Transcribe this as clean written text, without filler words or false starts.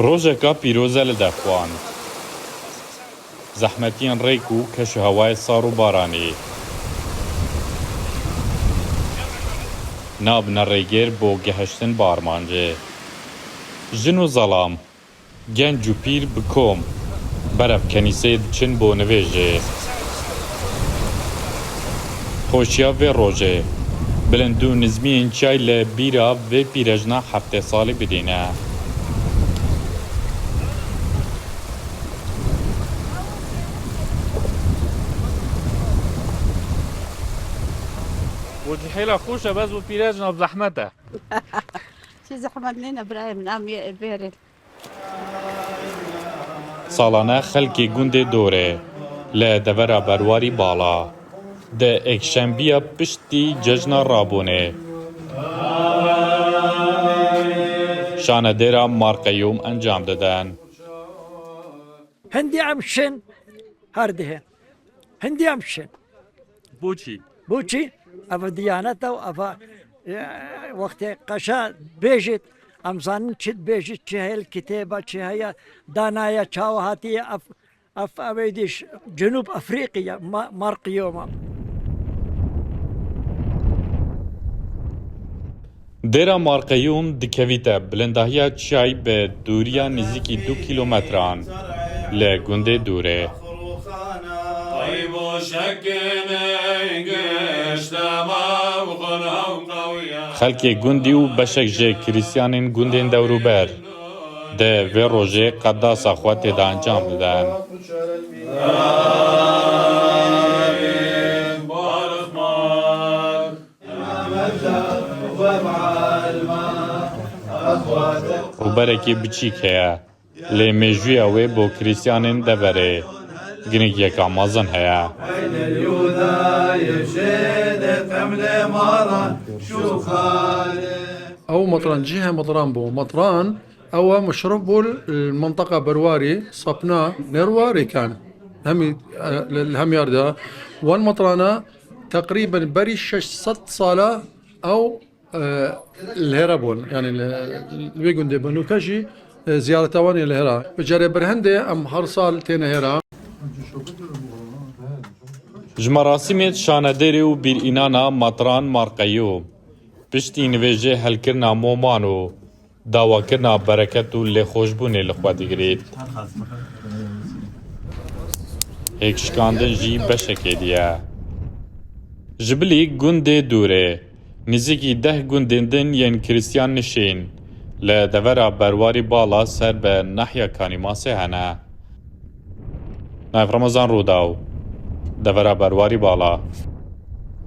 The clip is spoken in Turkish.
Rojeka pîroze li dexwan. Zehmetiyên rêk û keşihewayê sar û baranî. Nabine rêgêr bo gihiştin bi armancê. Jin û zelam, genc û pîr bi kom berev kenîseyê diçin bo nivêjê. Xoşiya vê rojê, bilind û nizmiyên çay li bîra vê pîrejna heftê salî bidîne. ودي حيلة خوشة بس وبيراجنا بزحمتها. شي زحمة لنا ابراهيم نعم بيري. Salane xelkê gundê dorê li devera berwarî bala di ekşembiya piştî cejna Rabûnê. Şanedêra Marqeyûm encam didin. هندي امشن هرده هندي امشن بوشي بوشي افا ديانته وافا وقت قشا بيجت امزان تشد بيجت شهي الكتابة شهي دانايا شاوهاتي اف اويديش جنوب افريقيا مارقيوما Dêra Marqeyûm dikevîte bilindahiya çay bi dûriya nêzîkî 2 kilometran li gundê Dûrê. Xelkê gundî û beşek ji kirîsyanên gundên dewrûber di vê rojê qedasa xwe têda encam didin. Rûberekî biçîk heye, lê mêjûya wê bo kirîsyanên deverê ginekiyeka mezin heye. أو مطران جهة مطران بو مطران أو مشروب بو المنطقة برواري صبنا نرواري كان هم ياردا والمطرانة تقريبا بري 600 صالة أو الهربون يعني الويجون دي بنو كشي زيارة تواني الهرا بجاري برهندي أم هر صال تينا هرا Ji merasimê şanedêrê û bîrînana Matran Marqeyûm piştî nivêjê helkirina moman û dawakirina bereket û lêxweşbûnê li xwe digirît. Hêkşikandin jî beşekê diye. Ji bilî gundê Dûrê nêzîkî 10 gundên din yên kirîsyan nişîn li devera berwarî bala ser bi nehiya Kanîmasê hene. Nayf Ramazan Rûdaw devera berwarî bala.